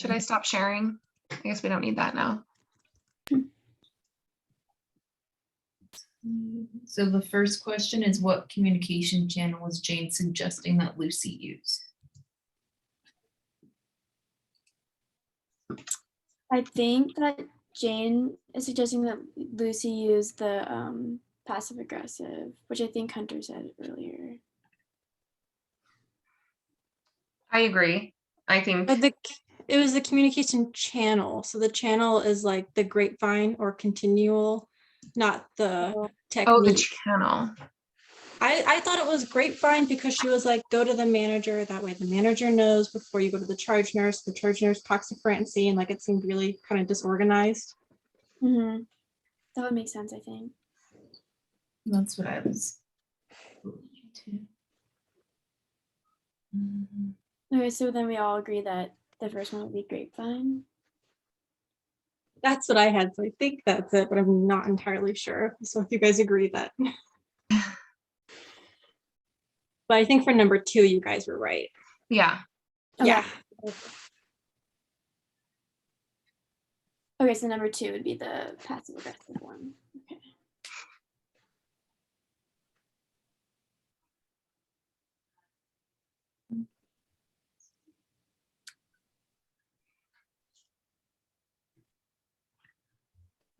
Should I stop sharing? I guess we don't need that now. So the first question is, what communication channel was Jane suggesting that Lucy use? I think that Jane is suggesting that Lucy use the passive aggressive, which I think Hunter said earlier. I agree. I think But it was the communication channel. So the channel is like the grapevine or continual, not the oh, the technique. channel. I thought it was grapevine because she was like, go to the manager. That way the manager knows before you go to the charge nurse. The charge nurse talks to Francine. Like, it seemed really kind of disorganized. Mm-hmm. That would make sense, I think. That's what I was. Too. Okay, so then we all agree that the first one would be grapevine. That's what I had. So I think that's it, but I'm not entirely sure. So if you guys agree that. But I think for number 2, you guys were right. Yeah. Okay. Yeah. Okay, so number 2 would be the passive aggressive one. Okay.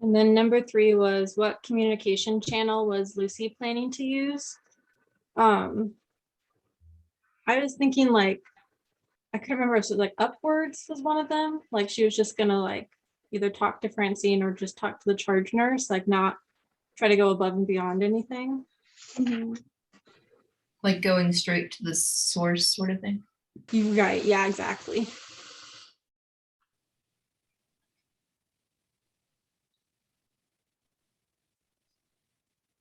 And then number 3 was, what communication channel was Lucy planning to use? I was thinking like, I couldn't remember if it was like upwards was one of them. Like, she was just gonna like either talk to Francine or just talk to the charge nurse, like not try to go above and beyond anything. Mm-hmm. Like going straight to the source sort of thing. You're right. Yeah, exactly.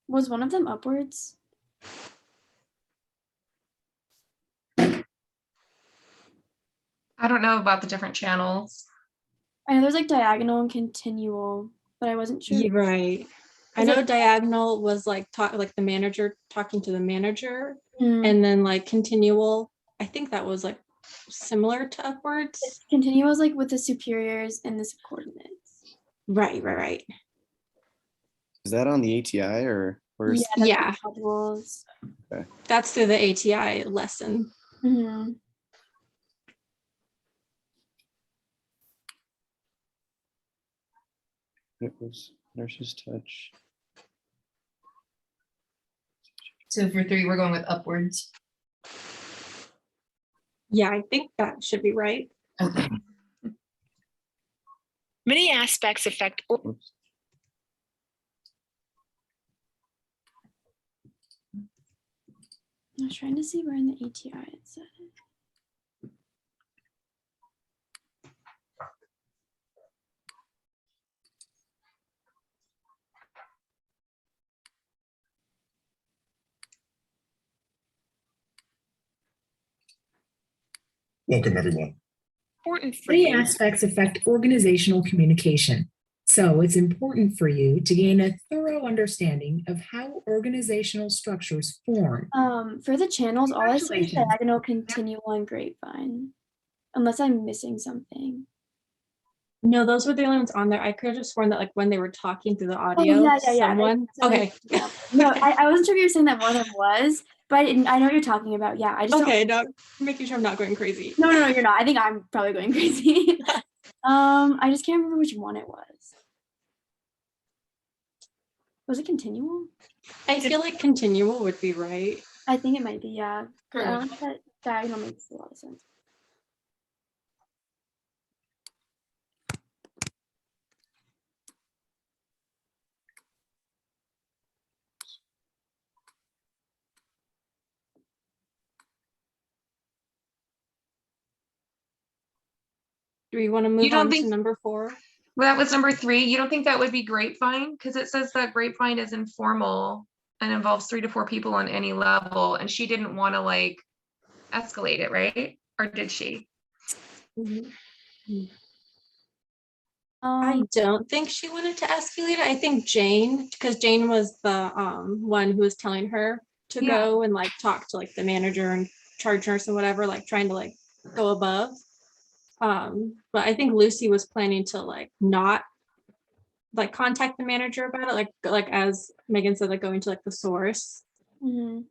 Was one of them upwards? I don't know about the different channels. I know there's like diagonal and continual, but I wasn't sure. You're right. I Is know it- diagonal was like like the manager talking to the manager, Mm. and then like continual, I think that was like similar to upwards. Continual is like with the superiors and the subordinates. Right. Is that on the ATI or where's that's Yeah. the modules. That's through the ATI lesson. Mm-hmm. it was nurse's touch? So for 3, we're going with upwards. Yeah, I think that should be right. Okay. Many aspects affect. Oops. I was trying to see where in the ATI it said it. Welcome, everyone. Important for Many you. aspects affect organizational communication. So it's important for you to gain a thorough understanding of how organizational structures form. For the channels, all I see is Congratulations. diagonal, continual, and grapevine. Unless I'm missing something. No, those were the only ones on there. I could have just sworn that like when they were talking through the audio, yeah. someone. So, Okay. yeah. No, I wasn't sure if you were saying that more than was, but I know what you're talking about. Yeah, I just Okay, no, making sure I'm not going crazy. No, you're not. I think I'm probably going crazy. I just can't remember which one it was. Was it continual? I feel like continual would be right. I think it might be, yeah. But I don't think that diagonal makes a lot of sense. Do we want to move don't on think- to number 4? Well, that was number 3. You don't think that would be grapevine? Because it says that grapevine is informal and involves 3 to 4 people on any level. And she didn't want to like escalate it, right? Or did she? I don't think she wanted to escalate it. I think Jane, because Jane was the one who was telling her to Yeah. go and like talk to like the manager and charge nurse and whatever, like trying to like go above. But I think Lucy was planning to like not like contact the manager about it, like as Megan said, like going to like the source. Mhm.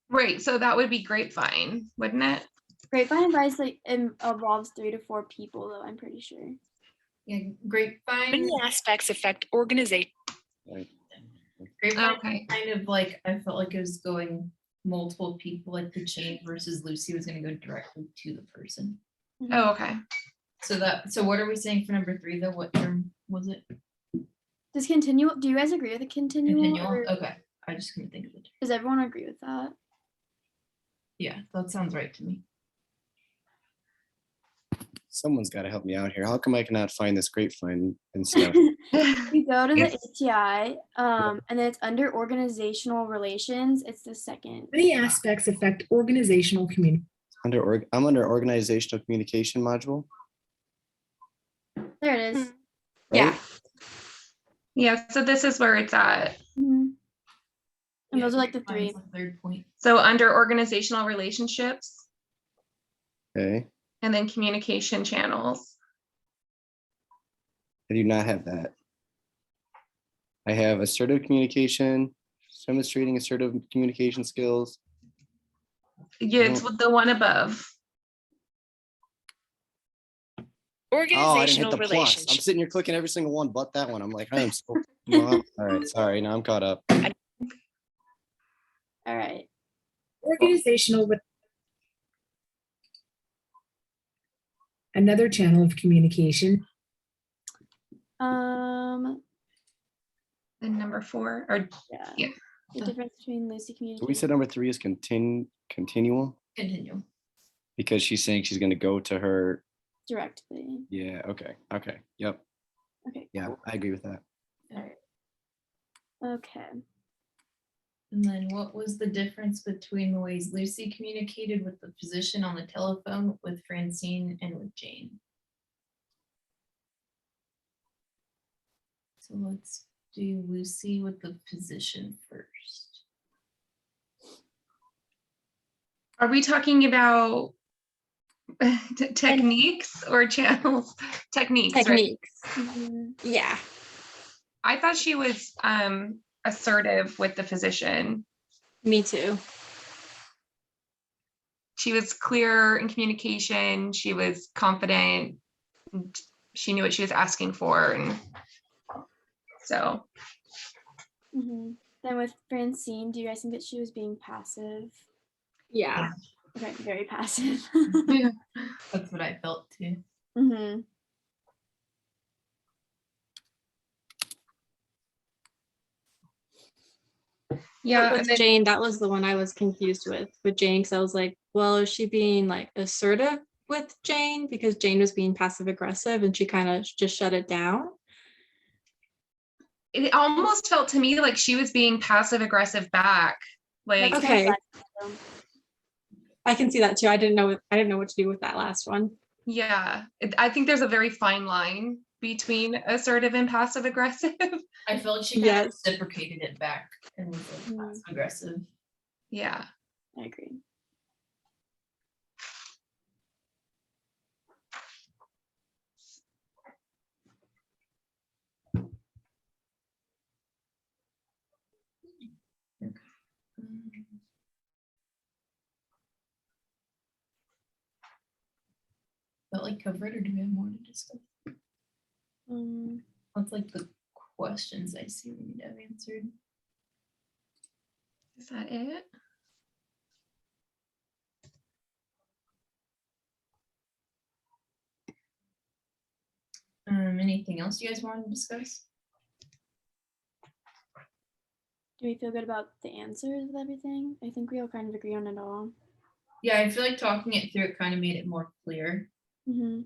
Right, so that would be grapevine, wouldn't it? Grapevine advice like involves 3 to 4 people though, I'm pretty sure. Yeah, grapevine. Many aspects affect organization. Grapevine Okay. kind of like, I felt like it was going multiple people, like the chain versus Lucy was gonna go directly to the person. Mhm. Oh, okay. So what are we saying for number 3 though? What term was it? Does continual, do you guys agree with the continual? Continual? Or Okay, I just couldn't think of it. does everyone agree with that? Yeah, that sounds right to me. Someone's got to help me out here. How come I cannot find this grapevine and stuff? You go to the It's- ATI, and then it's under organizational relations. It's the second. Many aspects affect organizational communication. I'm under organizational communication module. There it is. Yeah. right? Yeah, so this is where it's at. Mhm. And Yeah, those are like the grapevine's 3. the third point. So under organizational relationships Okay. and then communication channels. I do not have that. I have assertive communication, demonstrating assertive communication skills. Yeah, it's with the one above. Oh, I didn't hit Organizational the plus. I'm relationship. sitting here clicking every single one but that one. I'm like, I am so. Well, all right, sorry. Now I'm caught up. All right. Organizational. Another channel of communication. Um. And number 4, or Yeah. Yeah. The difference between Lucy So communication. we said number 3 is continual Continue. because she's saying she's going to go to her. directly. Yeah. Okay. Okay. Yep. Okay. Yeah, Cool. I agree with that. Okay. And then what was the difference between the ways Lucy communicated with the physician on the telephone, with Francine, and with Jane? So let's do Lucy with the physician first. are we talking about techniques or channels? Techniques, right? Techniques. Mhm. Yeah. I thought she was assertive with the physician. Me too. She was clear in communication. She was confident. She knew what she was asking for. And so, Mhm. Then with Francine, do you guys think that she was being passive? Yeah. Okay, very passive. That's what I felt too. hmm yeah. But and with then- Jane, that was the one I was confused with Jane, because I was like, well, is she being like assertive with Jane because Jane was being passive aggressive and she kind of just shut it down? it almost felt to me like she was being passive aggressive back. Like, That's Okay. so- I can see that too. I didn't know what to do with that last one. yeah, I think there's a very fine line between assertive and passive aggressive. I felt she kind of Yes. reciprocated it back and was like Mm. passive aggressive. Yeah. I agree. Felt like covered, or do we have more to discuss? Um, What's like the questions I see we need to have answered? Is that it? Anything else you guys want to discuss? do we feel good about the answers of everything? I think we all kind of agree on it all. Yeah, I feel like talking it through, it kind of made it more clear. hmm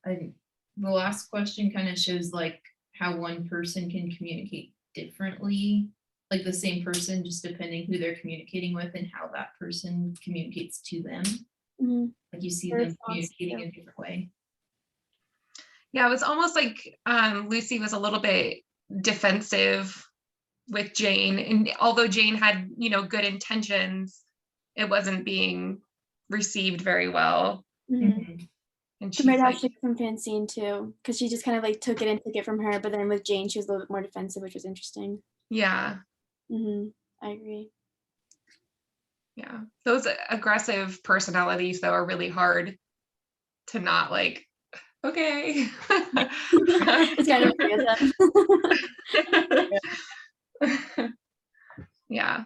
The last question kind of shows like how one person can communicate differently, like the same person, just depending who they're communicating with and how that person communicates to them. hmm Like you see Their them response, communicating yeah. in a different way. Yeah, it was almost like Lucy was a little bit defensive with Jane. And although Jane had, good intentions, it wasn't being received very well. Mhm. Mhm. And She she's might like, actually from Francine too, because she just kind of like took it and took it from her. But then with Jane, she was a little bit more defensive, which was interesting. yeah, I agree. yeah. Those aggressive personalities though are really hard to not like, okay. It's kind of agree with them. Yeah.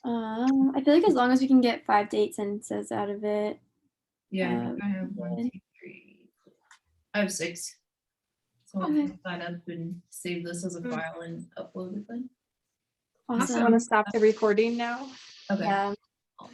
I feel like as long as we can get 5 to 8 sentences out of it. Yeah, I think I have 1, good. 2, 3. I have 6. So I'll Okay. flip that up and save this as a file and upload it then. I Awesome. want to stop the recording now. Okay. Yeah. Oh,